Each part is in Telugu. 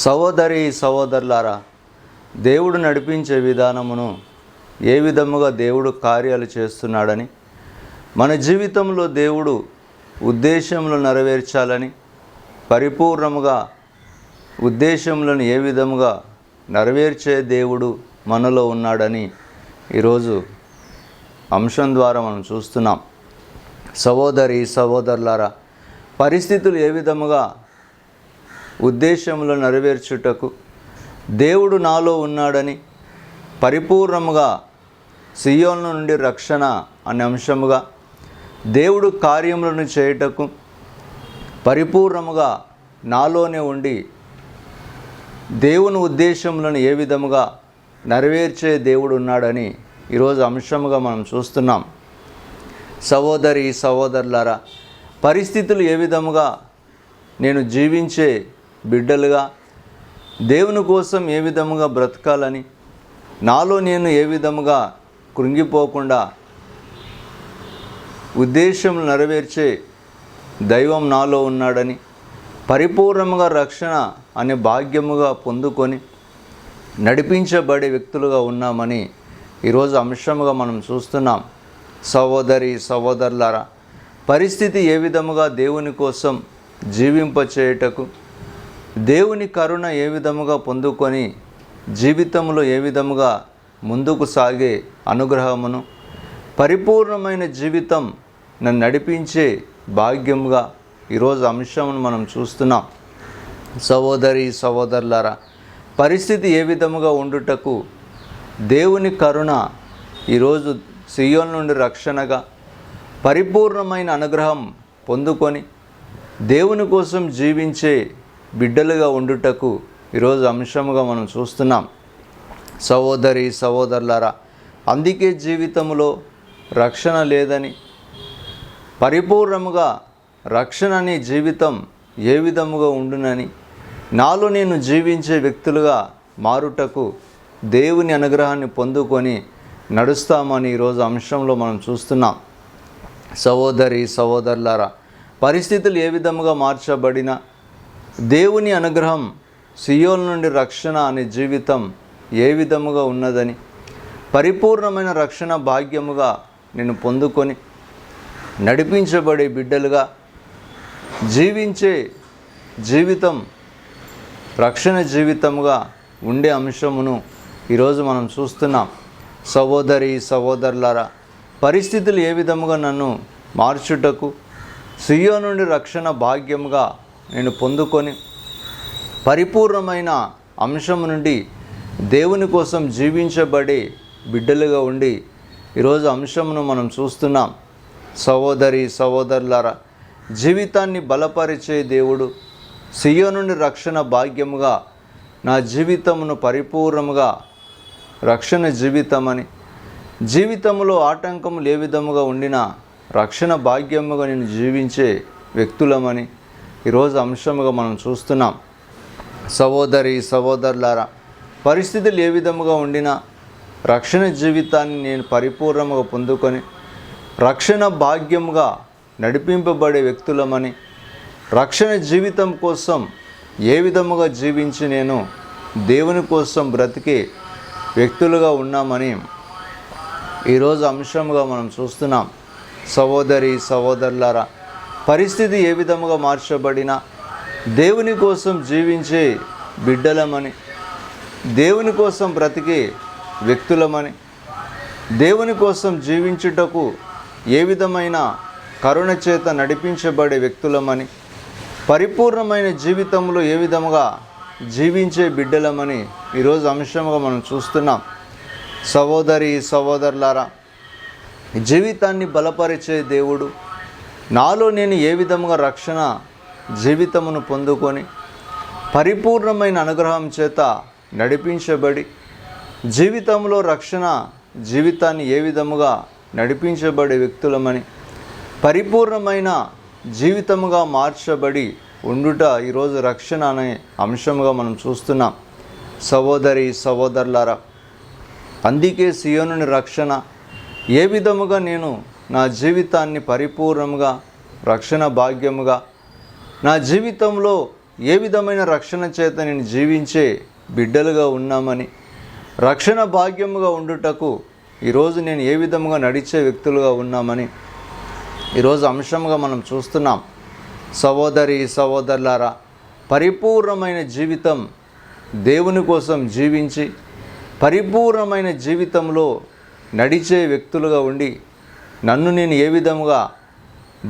సహోదరి సహోదరులారా, దేవుడు నడిపించే విధానమును ఏ విధముగా దేవుడు కార్యాలు చేస్తున్నాడని, మన జీవితంలో దేవుడు ఉద్దేశములు నెరవేర్చాలని, పరిపూర్ణముగా ఉద్దేశములను ఏ విధముగా నెరవేర్చే దేవుడు మనలో ఉన్నాడని ఈరోజు అంశం ద్వారా మనం చూస్తున్నాం. సహోదరి సహోదరులారా, పరిస్థితులు ఏ విధముగా ఉద్దేశములు నెరవేర్చుటకు దేవుడు నాలో ఉన్నాడని, పరిపూర్ణముగా సియోను నుండి రక్షణ అనే అంశముగా దేవుడు కార్యములను చేయుటకు పరిపూర్ణముగా నాలోనే ఉండి దేవుని ఉద్దేశములను ఏ విధముగా నెరవేర్చే దేవుడు ఉన్నాడని ఈరోజు అంశముగా మనం చూస్తున్నాం. సహోదరి సహోదరులారా, పరిస్థితులు ఏ విధముగా నేను జీవించే బిడ్డలుగా దేవుని కోసం ఏ విధముగా బ్రతకాలని, నాలో నేను ఏ విధముగా కృంగిపోకుండా ఉద్దేశం నెరవేర్చే దైవం నాలో ఉన్నాడని, పరిపూర్ణముగా రక్షణ అనే భాగ్యముగా పొందుకొని నడిపించబడే వ్యక్తులుగా ఉన్నామని ఈరోజు అంశముగా మనం చూస్తున్నాం. సహోదరి సహోదరులారా, పరిస్థితి ఏ విధముగా దేవుని కోసం జీవింపచేయుటకు, దేవుని కరుణ ఏ విధముగా పొందుకొని జీవితంలో ఏ విధముగా ముందుకు సాగే అనుగ్రహమును, పరిపూర్ణమైన జీవితం నన్ను నడిపించే భాగ్యముగా ఈరోజు అంశమును మనం చూస్తున్నాం. సహోదరి సహోదరులారా, పరిస్థితి ఏ విధముగా ఉండుటకు దేవుని కరుణ ఈరోజు సియోను నుండి రక్షణగా, పరిపూర్ణమైన అనుగ్రహం పొందుకొని దేవుని కోసం జీవించే బిడ్డలుగా ఉండుటకు ఈరోజు అంశముగా మనం చూస్తున్నాం. సహోదరి సహోదరులారా, అందుకే జీవితంలో రక్షణ లేదని, పరిపూర్ణముగా రక్షణ అనే జీవితం ఏ విధముగా ఉండునని, నాలో నేను జీవించే వ్యక్తులుగా మారుటకు దేవుని అనుగ్రహాన్ని పొందుకొని నడుస్తామని ఈరోజు అంశంలో మనం చూస్తున్నాం. సహోదరి సహోదరులారా, పరిస్థితులు ఏ విధముగా మార్చబడినా దేవుని అనుగ్రహం, సియోను నుండి రక్షణ అనే జీవితం ఏ విధముగా ఉన్నదని, పరిపూర్ణమైన రక్షణ భాగ్యముగా నేను పొందుకొని నడిపించబడే బిడ్డలుగా జీవించే జీవితం రక్షణ జీవితముగా ఉండే అంశమును ఈరోజు మనం చూస్తున్నాం. సహోదరి సహోదరులారా, పరిస్థితులు ఏ విధముగా నన్ను మార్చుటకు, సియోను నుండి రక్షణ భాగ్యముగా నేను పొందుకొని పరిపూర్ణమైన అంశము నుండి దేవుని కోసం జీవించబడే బిడ్డలుగా ఉండి ఈరోజు అంశమును మనం చూస్తున్నాం. సహోదరి సహోదరులారా, జీవితాన్ని బలపరిచే దేవుడు, సియోను నుండి రక్షణ భాగ్యముగా నా జీవితమును పరిపూర్ణముగా రక్షణ జీవితమని, జీవితంలో ఆటంకములు ఏ విధముగా ఉండినా రక్షణ భాగ్యముగా నేను జీవించే వ్యక్తులమని ఈరోజు అంశముగా మనం చూస్తున్నాం. సహోదరి సహోదరులారా, పరిస్థితులు ఏ విధముగా ఉండినా రక్షణ జీవితాన్ని నేను పరిపూర్ణముగా పొందుకొని రక్షణ భాగ్యముగా నడిపింపబడే వ్యక్తులమని, రక్షణ జీవితం కోసం ఏ విధముగా జీవించి నేను దేవుని కోసం బ్రతికే వ్యక్తులుగా ఉన్నామని ఈరోజు అంశముగా మనం చూస్తున్నాం. సహోదరి సహోదరులారా, పరిస్థితి ఏ విధముగా మార్చబడినా దేవుని కోసం జీవించే బిడ్డలమని, దేవుని కోసం బ్రతికే వ్యక్తులమని, దేవుని కోసం జీవించుటకు ఏ విధమైన కరుణ చేత నడిపించబడే వ్యక్తులమని, పరిపూర్ణమైన జీవితంలో ఏ విధముగా జీవించే బిడ్డలమని ఈరోజు అంశముగా మనం చూస్తున్నాం. సహోదరి సహోదరులారా, జీవితాన్ని బలపరిచే దేవుడు, నాలో నేను ఏ విధముగా రక్షణ జీవితమును పొందుకొని పరిపూర్ణమైన అనుగ్రహం చేత నడిపించబడి జీవితంలో రక్షణ జీవితాన్ని ఏ విధముగా నడిపించబడే వ్యక్తులమని, పరిపూర్ణమైన జీవితముగా మార్చబడి ఉండుట ఈరోజు రక్షణ అనే అంశముగా మనం చూస్తున్నాం. సహోదరి సహోదరులారా, అందుకే సియోనుని రక్షణ ఏ విధముగా నేను నా జీవితాన్ని పరిపూర్ణముగా రక్షణ భాగ్యముగా నా జీవితంలో ఏ విధమైన రక్షణ చేత నేను జీవించే బిడ్డలుగా ఉన్నామని, రక్షణ భాగ్యముగా ఉండుటకు ఈరోజు నేను ఏ విధముగా నడిచే వ్యక్తులుగా ఉన్నామని ఈరోజు అంశంగా మనం చూస్తున్నాం. సహోదరి సహోదరులారా, పరిపూర్ణమైన జీవితం దేవుని కోసం జీవించి పరిపూర్ణమైన జీవితంలో నడిచే వ్యక్తులుగా ఉండి నన్ను నేను ఏ విధముగా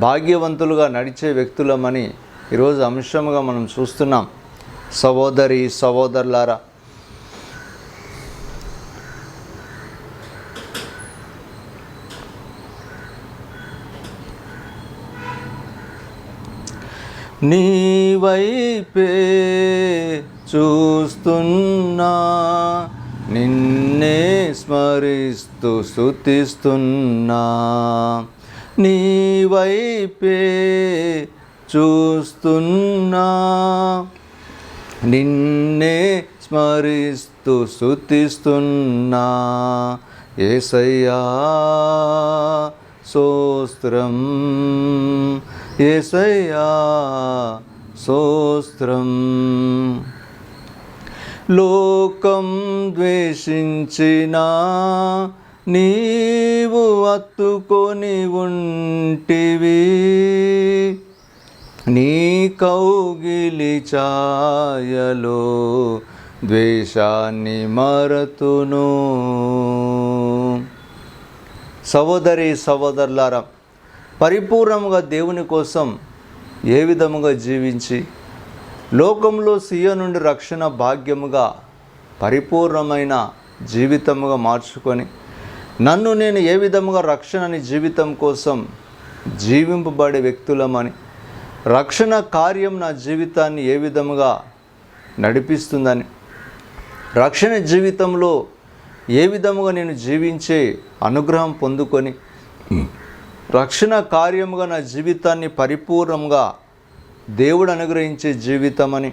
భాగ్యవంతులుగా నడిచే వ్యక్తులమని ఈరోజు అంశంగా మనం చూస్తున్నాం. సహోదరి సహోదరులారా, నీ వైపే చూస్తున్నా, నిన్నే స్మరిస్తూ స్తుతిస్తున్నా. నీ వైపే చూస్తున్నా, నిన్నే స్మరిస్తూ స్తుతిస్తున్నా. యేసయ్యా స్తోత్రం, యేసయ్యా స్తోత్రం. లోకం ద్వేషించినా నీవు హత్తుకొని ఉంటివి, నీ కౌగిలి ఛాయలో ద్వేషాన్ని మరతును. సహోదరి సహోదరులారా, పరిపూర్ణముగా దేవుని కోసం ఏ విధముగా జీవించి లోకంలో సియోను నుండి రక్షణ భాగ్యముగా పరిపూర్ణమైన జీవితముగా మార్చుకొని నన్ను నేను ఏ విధముగా రక్షణని జీవితం కోసం జీవింపబడే వ్యక్తులమని, రక్షణ కార్యం నా జీవితాన్ని ఏ విధముగా నడిపిస్తుందని, రక్షణ జీవితంలో ఏ విధముగా నేను జీవించే అనుగ్రహం పొందుకొని రక్షణ కార్యముగా నా జీవితాన్ని పరిపూర్ణంగా దేవుడు అనుగ్రహించే జీవితమని,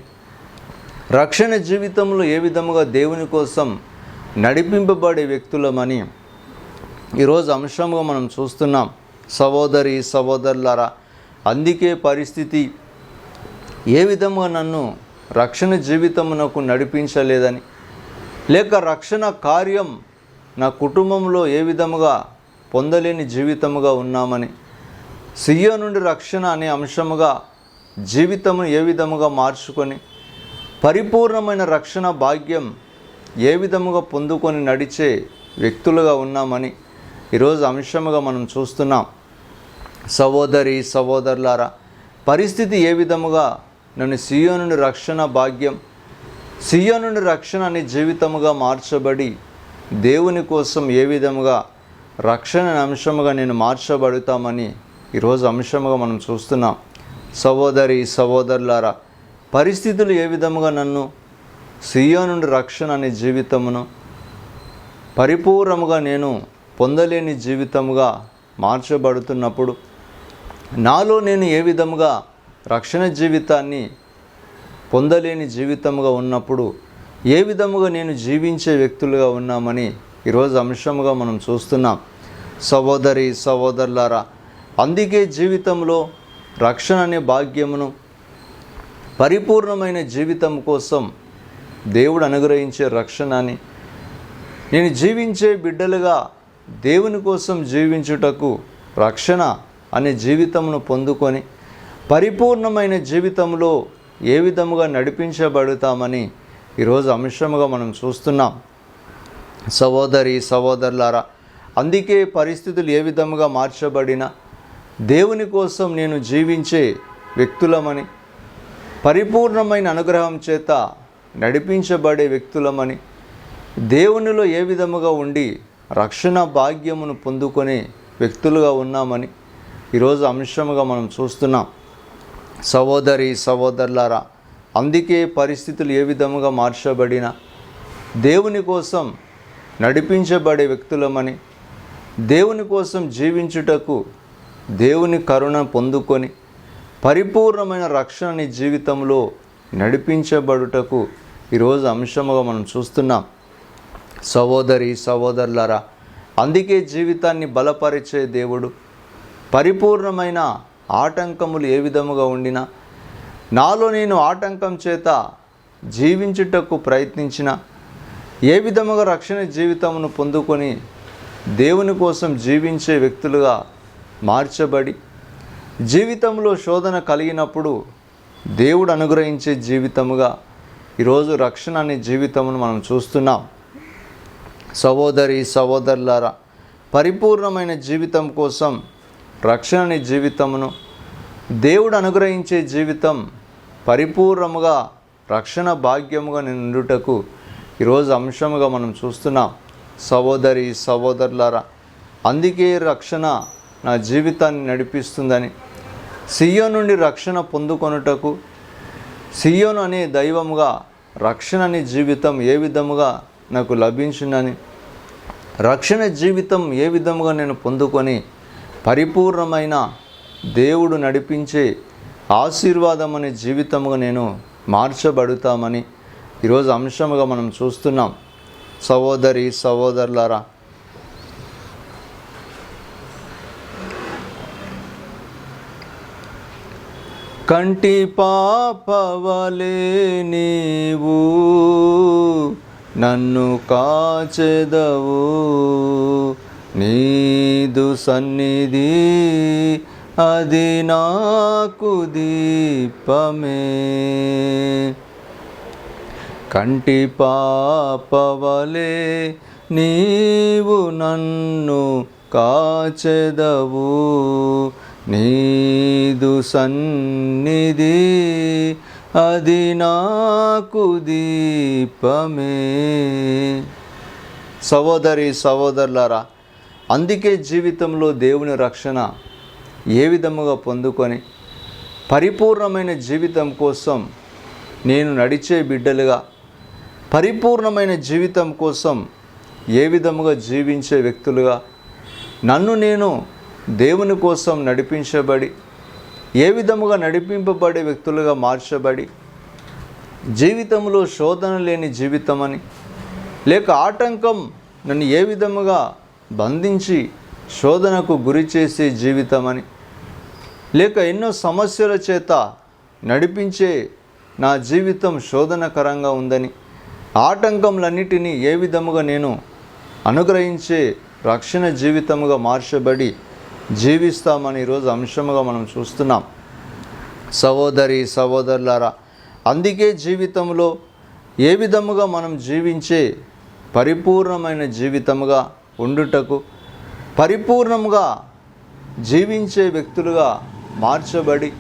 రక్షణ జీవితంలో ఏ విధముగా దేవుని కోసం నడిపింపబడే వ్యక్తులమని ఈరోజు అంశంగా మనం చూస్తున్నాం. సహోదరి సహోదరులారా, అందుకే పరిస్థితి ఏ విధముగా నన్ను రక్షణ జీవితమునకు నడిపించలేదని, లేక రక్షణ కార్యం నా కుటుంబంలో ఏ విధముగా పొందలేని జీవితముగా ఉన్నామని, సియోను నుండి రక్షణ అనే అంశముగా జీవితమును ఏ విధముగా మార్చుకొని పరిపూర్ణమైన రక్షణ భాగ్యం ఏ విధముగా పొందుకొని నడిచే వ్యక్తులుగా ఉన్నామని ఈరోజు అంశముగా మనం చూస్తున్నాం. సహోదరి సహోదరులారా, పరిస్థితి ఏ విధముగా నన్ను సియోను నుండి రక్షణ భాగ్యం, సియోను నుండి రక్షణ అనే జీవితముగా మార్చబడి దేవుని కోసం ఏ విధముగా రక్షణ అంశముగా నేను మార్చబడతామని ఈరోజు అంశముగా మనం చూస్తున్నాం. సహోదరి సహోదరులారా, పరిస్థితులు ఏ విధముగా నన్ను సియోను నుండి రక్షణ అనే జీవితమును పరిపూర్ణముగా నేను పొందలేని జీవితముగా మార్చబడుతున్నప్పుడు, నాలో నేను ఏ విధముగా రక్షణ జీవితాన్ని పొందలేని జీవితముగా ఉన్నప్పుడు ఏ విధముగా నేను జీవించే వ్యక్తులుగా ఉన్నామని ఈరోజు అంశముగా మనం చూస్తున్నాం. సహోదరి సహోదరులారా, అందుకే జీవితంలో రక్షణ అనే భాగ్యమును పరిపూర్ణమైన జీవితం కోసం దేవుడు అనుగ్రహించే రక్షణని నేను జీవించే బిడ్డలుగా దేవుని కోసం జీవించుటకు రక్షణ అనే జీవితమును పొందుకొని పరిపూర్ణమైన జీవితంలో ఏ విధముగా నడిపించబడతామని ఈరోజు అంశముగా మనం చూస్తున్నాం. సహోదరి సహోదరులారా, అందుకే పరిస్థితులు ఏ విధముగా మార్చబడినా దేవుని కోసం నేను జీవించే వ్యక్తులమని, పరిపూర్ణమైన అనుగ్రహం చేత నడిపించబడే వ్యక్తులమని, దేవునిలో ఏ విధముగా ఉండి రక్షణ భాగ్యమును పొందుకునే వ్యక్తులుగా ఉన్నామని ఈరోజు అంశముగా మనం చూస్తున్నాం. సహోదరి సహోదరులారా, అందుకే పరిస్థితులు ఏ విధముగా మార్చబడినా దేవుని కోసం నడిపించబడే వ్యక్తులమని, దేవుని కోసం జీవించుటకు దేవుని కరుణ పొందుకొని పరిపూర్ణమైన రక్షణని జీవితంలో నడిపించబడుటకు ఈరోజు అంశముగా మనం చూస్తున్నాం. సహోదరి సహోదరులారా, అందుకే జీవితాన్ని బలపరిచే దేవుడు పరిపూర్ణమైన ఆటంకములు ఏ విధముగా ఉండినా నాలో నేను ఆటంకం చేత జీవించుటకు ప్రయత్నించిన, ఏ విధముగా రక్షణ జీవితమును పొందుకొని దేవుని కోసం జీవించే వ్యక్తులుగా మార్చబడి, జీవితంలో శోధన కలిగినప్పుడు దేవుడు అనుగ్రహించే జీవితముగా ఈరోజు రక్షణ అనే జీవితమును మనం చూస్తున్నాం. సహోదరి సహోదరులారా, పరిపూర్ణమైన జీవితం కోసం రక్షణ అనే జీవితమును, దేవుడు అనుగ్రహించే జీవితం పరిపూర్ణముగా రక్షణ భాగ్యముగా నిండుటకు ఈరోజు అంశముగా మనం చూస్తున్నాం. సహోదరి సహోదరులారా, అందుకే రక్షణ నా జీవితాన్ని నడిపిస్తుందని, సియోను నుండి రక్షణ పొందుకొనుటకు, సియోను అనే దైవముగా రక్షణ అనే జీవితం ఏ విధముగా నాకు లభించిందని, రక్షణ జీవితం ఏ విధముగా నేను పొందుకొని పరిపూర్ణమైన దేవుడు నడిపించే ఆశీర్వాదం అనే జీవితముగా నేను మార్చబడుతామని ఈరోజు అంశముగా మనం చూస్తున్నాం. సహోదరి సహోదరులారా, కంటి పాపవలే నీవు నన్ను కాచెదవు, నీదు సన్నిధి అది నాకు దీపమే. కంటి పాపవలే నీవు నన్ను కాచెదవు, నీదు సన్నిధి అది నాకు దీపమే. సహోదరి సహోదరులారా, అందుకే జీవితంలో దేవుని రక్షణ ఏ విధముగా పొందుకొని పరిపూర్ణమైన జీవితం కోసం నేను నడిచే బిడ్డలుగా, పరిపూర్ణమైన జీవితం కోసం ఏ విధముగా జీవించే వ్యక్తులుగా, నన్ను నేను దేవుని కోసం నడిపించబడి, ఏ విధముగా నడిపింపబడే వ్యక్తులుగా మార్చబడి, జీవితంలో శోధన లేని జీవితమని, లేక ఆటంకం నన్ను ఏ విధముగా బంధించి శోధనకు గురి చేసే జీవితమని, లేక ఎన్నో సమస్యల చేత నడిపించే నా జీవితం శోధనకరంగా ఉందని, ఆటంకములన్నిటినీ ఏ విధముగా నేను అనుగ్రహించే రక్షణ జీవితముగా మార్చబడి జీవిస్తామని ఈరోజు అంశముగా మనం చూస్తున్నాం. సహోదరి సహోదరులారా, అందుకే జీవితంలో ఏ విధముగా మనం జీవించే పరిపూర్ణమైన జీవితముగా ఉండుటకు, పరిపూర్ణముగా జీవించే వ్యక్తులుగా మార్చబడి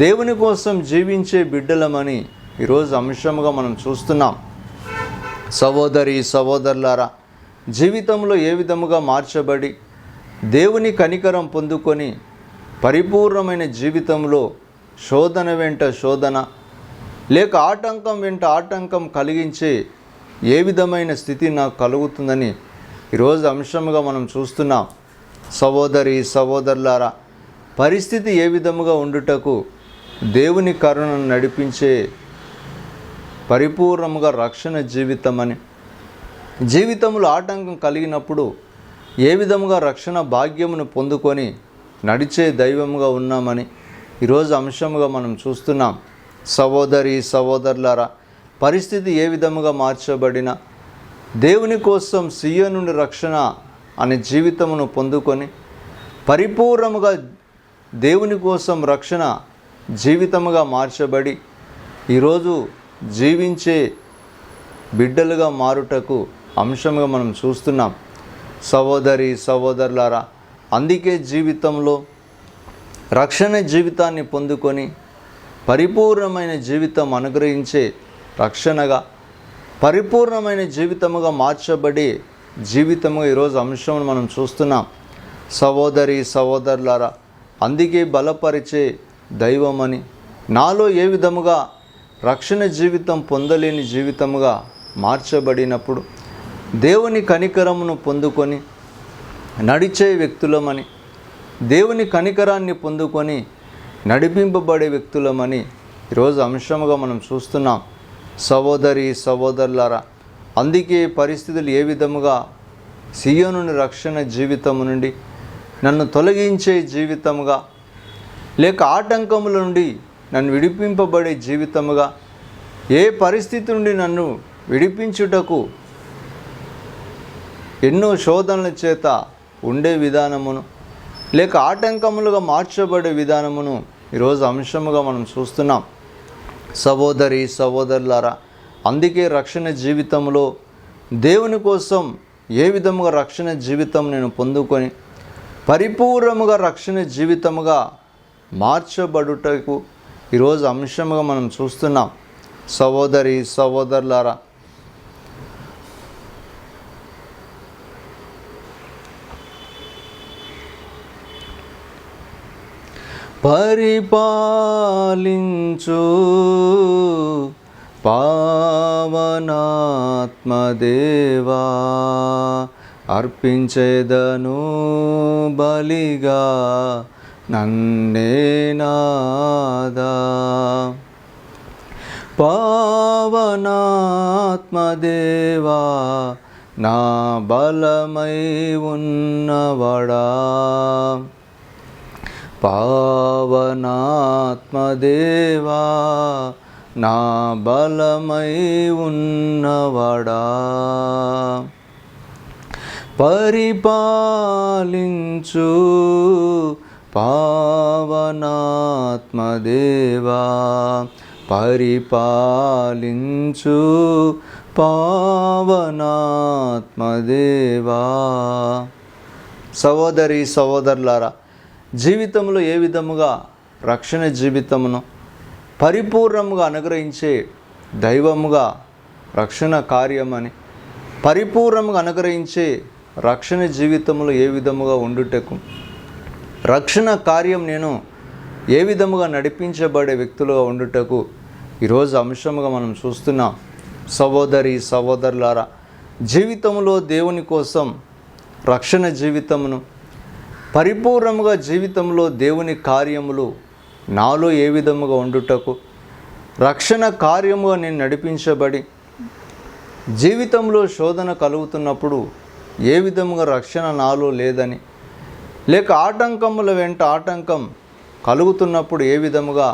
దేవుని కోసం జీవించే బిడ్డలమని ఈరోజు అంశముగా మనం చూస్తున్నాం. సహోదరి సహోదరులారా, జీవితంలో ఏ విధముగా మార్చబడి దేవుని కనికరం పొందుకొని పరిపూర్ణమైన జీవితంలో శోధన వెంట శోధన, లేక ఆటంకం వెంట ఆటంకం కలిగించే ఏ విధమైన స్థితి నాకు కలుగుతుందని ఈరోజు అంశముగా మనం చూస్తున్నాం. సహోదరి సహోదరులారా, పరిస్థితి ఏ విధముగా ఉండుటకు దేవుని కరుణను నడిపించే పరిపూర్ణముగా రక్షణ జీవితమని, జీవితంలో ఆటంకం కలిగినప్పుడు ఏ విధముగా రక్షణ భాగ్యమును పొందుకొని నడిచే దైవముగా ఉన్నామని ఈరోజు అంశముగా మనం చూస్తున్నాం. సహోదరి సహోదరులారా, పరిస్థితి ఏ విధముగా మార్చబడిన దేవుని కోసం సియోను నుండి రక్షణ అనే జీవితమును పొందుకొని పరిపూర్ణముగా దేవుని కోసం రక్షణ జీవితముగా మార్చబడి ఈరోజు జీవించే బిడ్డలుగా మారుటకు అంశంగా మనం చూస్తున్నాం. సహోదరి సహోదరులారా, అందుకే జీవితంలో రక్షణ జీవితాన్ని పొందుకొని పరిపూర్ణమైన జీవితం అనుగ్రహించే రక్షణగా, పరిపూర్ణమైన జీవితముగా మార్చబడి జీవితముగా ఈరోజు అంశం మనం చూస్తున్నాం. సహోదరి సహోదరులారా, అందుకే బలపరిచే దైవమని, నాలో ఏ విధముగా రక్షణ జీవితం పొందలేని జీవితముగా మార్చబడినప్పుడు దేవుని కనికరమును పొందుకొని నడిచే వ్యక్తులమని, దేవుని కనికరాన్ని పొందుకొని నడిపింపబడే వ్యక్తులమని ఈరోజు అంశముగా మనం చూస్తున్నాం. సహోదరి సహోదరులారా, అందుకే పరిస్థితులు ఏ విధముగా సియోను రక్షణ జీవితము నుండి నన్ను తొలగించే జీవితముగా, లేక ఆటంకముల నుండి నన్ను విడిపింపబడే జీవితముగా, ఏ పరిస్థితి నుండి నన్ను విడిపించుటకు ఎన్నో శోధనల చేత ఉండే విధానమును, లేక ఆటంకములుగా మార్చబడే విధానమును ఈరోజు అంశముగా మనం చూస్తున్నాం. సహోదరి సహోదరులారా, అందుకే రక్షణ జీవితంలో దేవుని కోసం ఏ విధముగా రక్షణ జీవితం నేను పొందుకొని పరిపూర్ణముగా రక్షణ జీవితముగా మార్చబడుటకు ఈరోజు అంశముగా మనం చూస్తున్నాం. సహోదరి సహోదరులారా, పరిపాలించు పావనాత్మదేవా, అర్పించేదను బలిగా నన్నే నాదా. పావనాత్మదేవా, నా బలమై ఉన్నవాడా, పావనాత్మదేవా, నా బలమై ఉన్నవాడా, పరిపాలించు పావనాత్మదేవా, పరిపాలించు పావనాత్మదేవా. సహోదరి సహోదరులారా, జీవితంలో ఏ విధముగా రక్షణ జీవితమును పరిపూర్ణముగా అనుగ్రహించే దైవముగా రక్షణ కార్యమని, పరిపూర్ణముగా అనుగ్రహించే రక్షణ జీవితంలో ఏ విధముగా ఉండుటకు, రక్షణ కార్యం నేను ఏ విధముగా నడిపించబడే వ్యక్తులుగా ఉండుటకు ఈరోజు అంశముగా మనం చూస్తున్నాం. సహోదరి సహోదరులారా, జీవితంలో దేవుని కోసం రక్షణ జీవితమును పరిపూర్ణముగా జీవితంలో దేవుని కార్యములు నాలో ఏ విధముగా ఉండుటకు, రక్షణ కార్యముగా నేను నడిపించబడి జీవితంలో శోధన కలుగుతున్నప్పుడు ఏ విధముగా రక్షణ నాలో లేదని, లేక ఆటంకముల వెంట ఆటంకం కలుగుతున్నప్పుడు ఏ విధముగా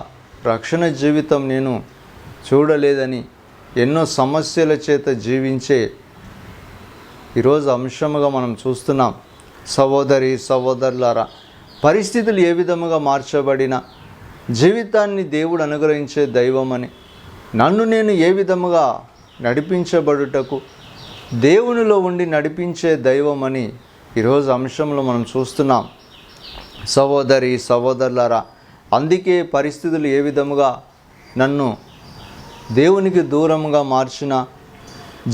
రక్షణ జీవితం నేను చూడలేదని ఎన్నో సమస్యల చేత జీవించే ఈరోజు అంశముగా మనం చూస్తున్నాం. సహోదరి సహోదరులారా, పరిస్థితులు ఏ విధముగా మార్చబడిన జీవితాన్ని దేవుడు అనుగ్రహించే దైవమని, నన్ను నేను ఏ విధముగా నడిపించబడుటకు దేవునిలో ఉండి నడిపించే దైవమని ఈరోజు అంశంలో మనం చూస్తున్నాం. సహోదరి సహోదరులారా, అందుకే పరిస్థితులు ఏ విధముగా నన్ను దేవునికి దూరంగా మార్చిన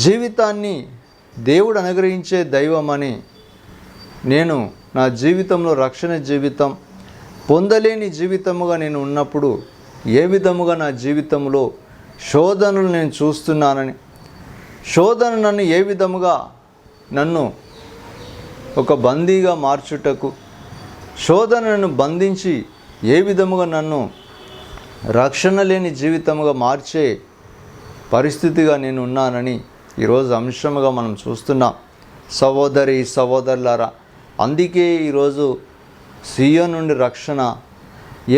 జీవితాన్ని దేవుడు అనుగ్రహించే దైవమని, నేను నా జీవితంలో రక్షణ జీవితం పొందలేని జీవితముగా నేను ఉన్నప్పుడు ఏ విధముగా నా జీవితంలో శోధనలు నేను చూస్తున్నానని, శోధన నన్ను ఏ విధముగా నన్ను ఒక బందీగా మార్చుటకు, శోధనను బంధించి ఏ విధముగా నన్ను రక్షణ లేని జీవితముగా మార్చే పరిస్థితిగా నేను ఉన్నానని ఈరోజు అంశముగా మనం చూస్తున్నాం. సహోదరి సహోదరులారా, అందుకే ఈరోజు సియోను నుండి రక్షణ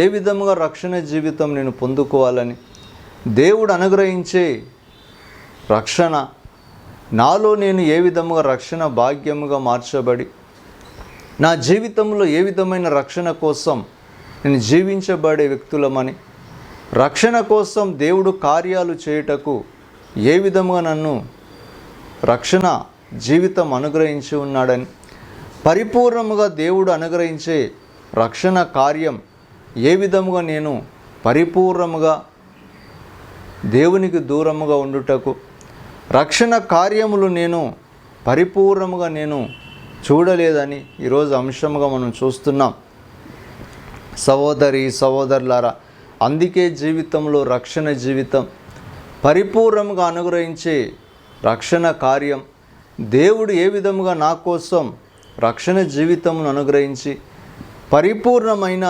ఏ విధముగా రక్షణ జీవితం నేను పొందుకోవాలని, దేవుడు అనుగ్రహించే రక్షణ నాలో నేను ఏ విధముగా రక్షణ భాగ్యముగా మార్చబడి నా జీవితంలో ఏ విధమైన రక్షణ కోసం నేను జీవించబడే వ్యక్తులమని, రక్షణ కోసం దేవుడు కార్యాలు చేయుటకు ఏ విధముగా నన్ను రక్షణ జీవితం అనుగ్రహించి ఉన్నాడని, పరిపూర్ణముగా దేవుడు అనుగ్రహించే రక్షణ కార్యం ఏ విధముగా నేను పరిపూర్ణముగా దేవునికి దూరముగా ఉండుటకు, రక్షణ కార్యములు నేను పరిపూర్ణముగా నేను చూడలేదని ఈరోజు అంశముగా మనం చూస్తున్నాం. సహోదరి సహోదరులారా, అందుకే జీవితంలో రక్షణ జీవితం పరిపూర్ణముగా అనుగ్రహించే రక్షణ కార్యం దేవుడు ఏ విధముగా నా కోసం రక్షణ జీవితమును అనుగ్రహించి పరిపూర్ణమైన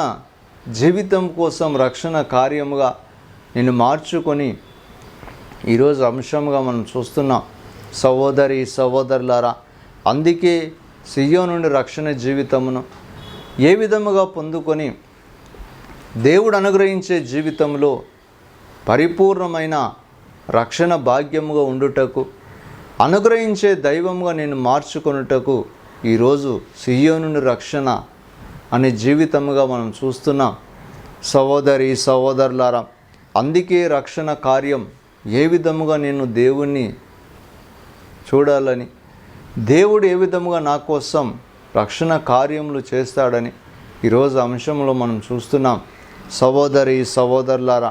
జీవితం కోసం రక్షణ కార్యముగా నేను మార్చుకొని ఈరోజు అంశంగా మనం చూస్తున్నాం. సహోదరి సహోదరులారా, అందుకే సియోను నుండి రక్షణ జీవితమును ఏ విధముగా పొందుకొని దేవుడు అనుగ్రహించే జీవితంలో పరిపూర్ణమైన రక్షణ భాగ్యముగా ఉండుటకు, అనుగ్రహించే దైవముగా నేను మార్చుకొనుటకు ఈరోజు సియోను రక్షణ అనే జీవితముగా మనం చూస్తున్నాం. సహోదరి సహోదరులారా, అందుకే రక్షణ కార్యం ఏ విధముగా నేను దేవుణ్ణి చూడాలని, దేవుడు ఏ విధముగా నా కోసం రక్షణ కార్యములు చేస్తాడని ఈరోజు అంశంలో మనం చూస్తున్నాం. సహోదరి సహోదరులారా,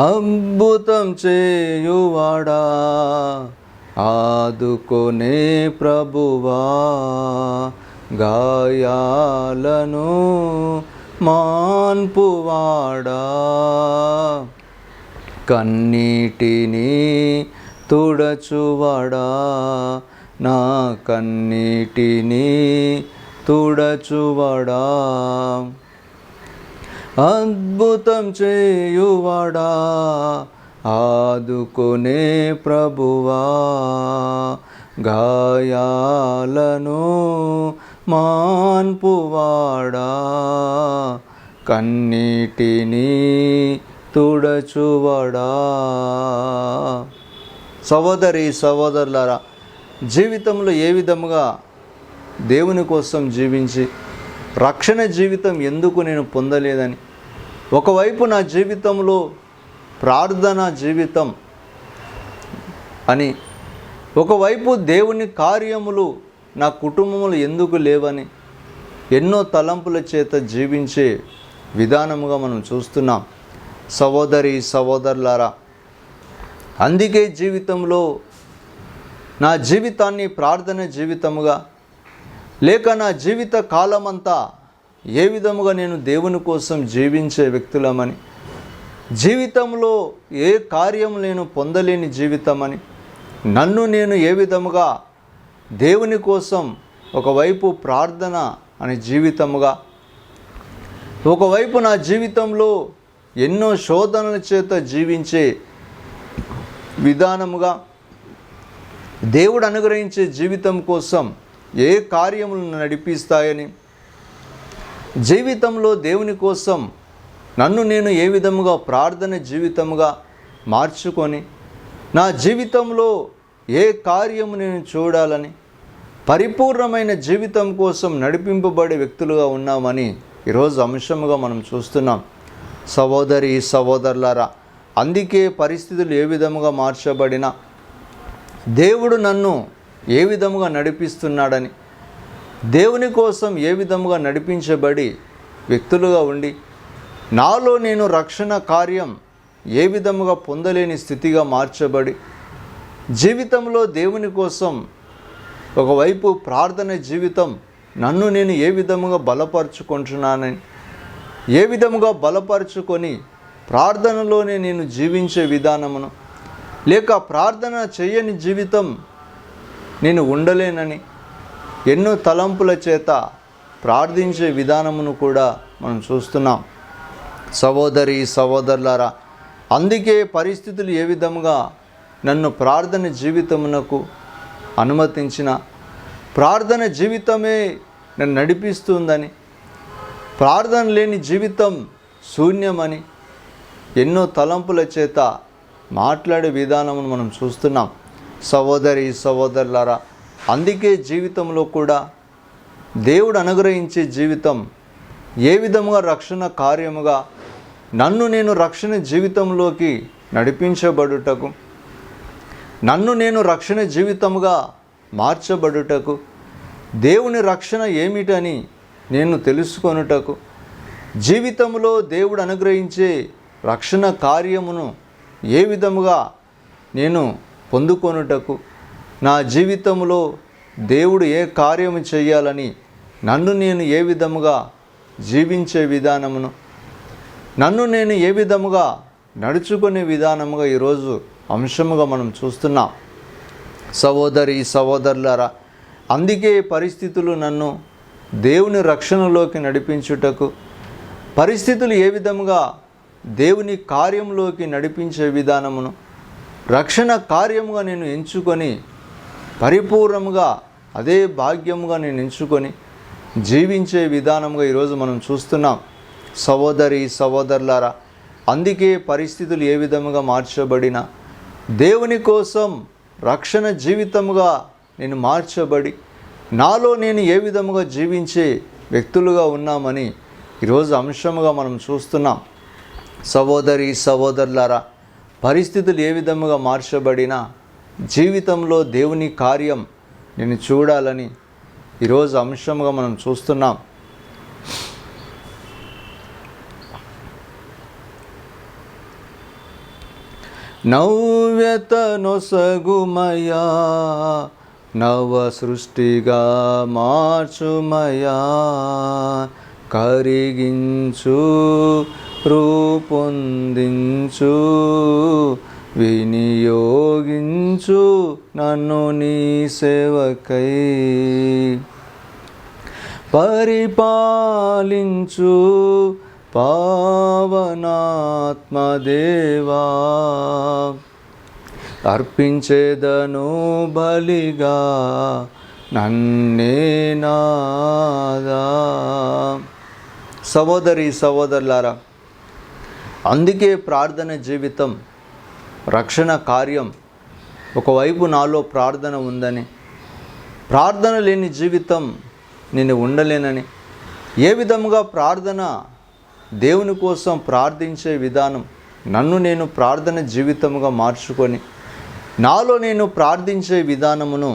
అద్భుతం చేయువాడా, ఆదుకొనే ప్రభువా, గాయాలను మాన్పువాడా, కన్నీటిని తుడచువాడా, నా కన్నీటిని తుడచువాడా, అద్భుతం చేయువాడా, ఆదుకొనే ప్రభువా, గాయాలను మాన్పువాడా, కన్నీటిని తుడచువాడా. సహోదరి సహోదరులారా, జీవితంలో ఏ విధముగా దేవుని కోసం జీవించి రక్షణ జీవితం ఎందుకు నేను పొందలేదని, ఒకవైపు నా జీవితంలో ప్రార్థనా జీవితం అని, ఒకవైపు దేవుని కార్యములు నా కుటుంబములు ఎందుకు లేవని ఎన్నో తలంపుల చేత జీవించే విధానముగా మనం చూస్తున్నాం. సహోదరి సహోదరులారా, అందుకే జీవితంలో నా జీవితాన్ని ప్రార్థన జీవితముగా, లేక నా జీవిత కాలమంతా ఏ విధముగా నేను దేవుని కోసం జీవించే వ్యక్తులమని, జీవితంలో ఏ కార్యం నేను పొందలేని జీవితమని, నన్ను నేను ఏ విధముగా దేవుని కోసం ఒకవైపు ప్రార్థన అనే జీవితముగా, ఒకవైపు నా జీవితంలో ఎన్నో శోధనల చేత జీవించే విధానముగా, దేవుడు అనుగ్రహించే జీవితం కోసం ఏ కార్యములను నడిపిస్తాయని, జీవితంలో దేవుని కోసం నన్ను నేను ఏ విధముగా ప్రార్థన జీవితముగా మార్చుకొని నా జీవితంలో ఏ కార్యము నేను చూడాలని, పరిపూర్ణమైన జీవితం కోసం నడిపింపబడే వ్యక్తులుగా ఉన్నామని ఈరోజు అంశముగా మనం చూస్తున్నాం. సహోదరి సహోదరులారా, అందుకే పరిస్థితులు ఏ విధముగా మార్చబడినా దేవుడు నన్ను ఏ విధముగా నడిపిస్తున్నాడని, దేవుని కోసం ఏ విధముగా నడిపించబడి వ్యక్తులుగా ఉండి నాలో నేను రక్షణ కార్యం ఏ విధముగా పొందలేని స్థితిగా మార్చబడి, జీవితంలో దేవుని కోసం ఒకవైపు ప్రార్థన జీవితం నన్ను నేను ఏ విధముగా బలపరుచుకుంటున్నానని, ఏ విధముగా బలపరుచుకొని ప్రార్థనలోనే నేను జీవించే విధానమును, లేక ప్రార్థన చేయని జీవితం నేను ఉండలేనని ఎన్నో తలంపుల చేత ప్రార్థించే విధానమును కూడా మనం చూస్తున్నాం. సహోదరి సహోదరులారా, అందుకే పరిస్థితులు ఏ విధముగా నన్ను ప్రార్థన జీవితమునకు అనుమతించిన, ప్రార్థన జీవితమే నన్ను నడిపిస్తుందని, ప్రార్థన లేని జీవితం శూన్యమని ఎన్నో తలంపుల చేత మాట్లాడే విధానమును మనం చూస్తున్నాం. సహోదరి సహోదరులారా, అందుకే జీవితంలో కూడా దేవుడు అనుగ్రహించే జీవితం ఏ విధముగా రక్షణ కార్యముగా నన్ను నేను రక్షణ జీవితంలోకి నడిపించబడుటకు, నన్ను నేను రక్షణ జీవితముగా మార్చబడుటకు, దేవుని రక్షణ ఏమిటని నేను తెలుసుకొనుటకు, జీవితంలో దేవుడు అనుగ్రహించే రక్షణ కార్యమును ఏ విధముగా నేను పొందుకొనుటకు, నా జీవితంలో దేవుడు ఏ కార్యము చేయాలని నన్ను నేను ఏ విధముగా జీవించే విధానమును, నన్ను నేను ఏ విధముగా నడుచుకునే విధానముగా ఈరోజు అంశముగా మనం చూస్తున్నాం. సహోదరి సహోదరులారా, అందుకే పరిస్థితులు నన్ను దేవుని రక్షణలోకి నడిపించుటకు, పరిస్థితులు ఏ విధముగా దేవుని కార్యంలోకి నడిపించే విధానమును రక్షణ కార్యముగా నేను ఎంచుకొని పరిపూర్ణముగా అదే భాగ్యముగా నేను ఎంచుకొని జీవించే విధానంగా ఈరోజు మనం చూస్తున్నాం. సహోదరి సహోదరులారా, అందుకే పరిస్థితులు ఏ విధముగా మార్చబడినా దేవుని కోసం రక్షణ జీవితముగా నేను మార్చబడి నాలో నేను ఏ విధముగా జీవించే వ్యక్తులుగా ఉన్నామని ఈరోజు అంశముగా మనం చూస్తున్నాం. సహోదరి సహోదరులారా, పరిస్థితులు ఏ విధముగా మార్చబడినా జీవితంలో దేవుని కార్యం నేను చూడాలని ఈరోజు అంశంగా మనం చూస్తున్నాం. నవ్యత నొసగుమయా, నవ సృష్టిగా మార్చుమయా, కరిగించు రూపొందించు వినియోగించు నన్ను నీ సేవకై, పరిపాలించు పావనాత్మదేవా, అర్పించేదను బలిగా నన్నే నాదా. సహోదరి సహోదరులారా, అందుకే ప్రార్థన జీవితం, రక్షణ కార్యం. ఒకవైపు నాలో ప్రార్థన ఉందని, ప్రార్థన లేని జీవితం నేను ఉండలేనని, ఏ విధముగా ప్రార్థన దేవుని కోసం ప్రార్థించే విధానం నన్ను నేను ప్రార్థన జీవితముగా మార్చుకొని నాలో నేను ప్రార్థించే విధానమును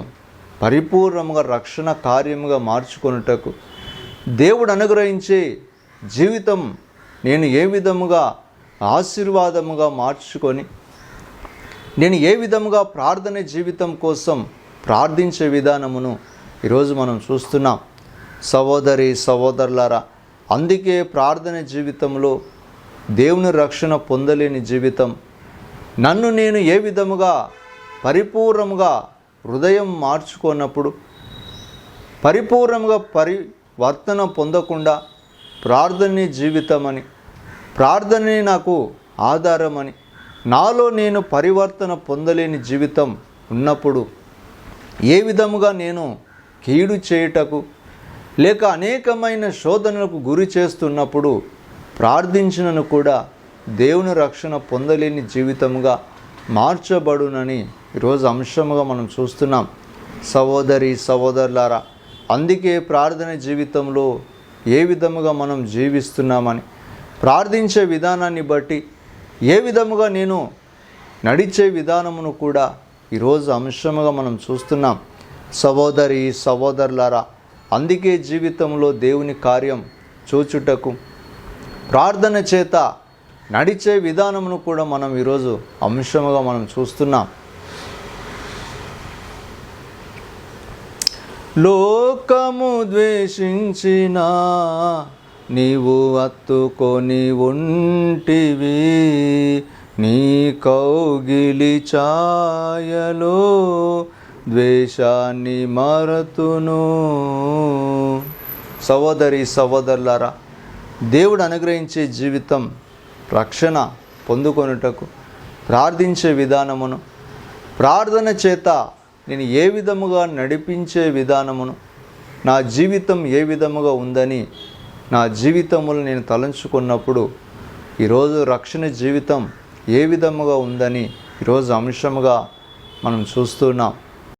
పరిపూర్ణముగా రక్షణ కార్యముగా మార్చుకొనుటకు దేవుడు అనుగ్రహించే జీవితం నేను ఏ విధముగా ఆశీర్వాదముగా మార్చుకొని నేను ఏ విధముగా ప్రార్థన జీవితం కోసం ప్రార్థించే విధానమును ఈరోజు మనం చూస్తున్నాం. సహోదరి సహోదరులారా, అందుకే ప్రార్థన జీవితంలో దేవుని రక్షణ పొందలేని జీవితం, నన్ను నేను ఏ విధముగా పరిపూర్ణముగా హృదయం మార్చుకున్నప్పుడు, పరిపూర్ణంగా పరివర్తన పొందకుండా ప్రార్థనే జీవితమని, ప్రార్థనే నాకు ఆధారమని, నాలో నేను పరివర్తన పొందలేని జీవితం ఉన్నప్పుడు ఏ విధముగా నేను కీడు చేయుటకు లేక అనేకమైన శోధనలకు గురి చేస్తున్నప్పుడు ప్రార్థించినను కూడా దేవుని రక్షణ పొందలేని జీవితముగా మార్చబడునని ఈరోజు అంశముగా మనం చూస్తున్నాం. సహోదరి సహోదరులారా, అందుకే ప్రార్థన జీవితంలో ఏ విధముగా మనం జీవిస్తున్నామని, ప్రార్థించే విధానాన్ని బట్టి ఏ విధముగా నేను నడిచే విధానమును కూడా ఈరోజు అంశముగా మనం చూస్తున్నాం. సహోదరి సహోదరులారా, అందుకే జీవితంలో దేవుని కార్యం చూచుటకు ప్రార్థన చేత నడిచే విధానమును కూడా మనం ఈరోజు అంశముగా మనం చూస్తున్నాం. లోకము ద్వేషించిన నీవు అత్తుకొని ఉంటివి, నీ కౌగిలి ఛాయలో ద్వేషాన్ని మరతును. సహోదరి సహోదరులారా, దేవుడు అనుగ్రహించే జీవితం రక్షణ పొందుకొనుటకు ప్రార్థించే విధానమును, ప్రార్థన చేత నేను ఏ విధముగా నడిపించే విధానమును, నా జీవితం ఏ విధముగా ఉందని నా జీవితములు నేను తలంచుకున్నప్పుడు ఈరోజు రక్షణ జీవితం ఏ విధముగా ఉందని ఈరోజు అంశముగా మనం చూస్తున్నాం.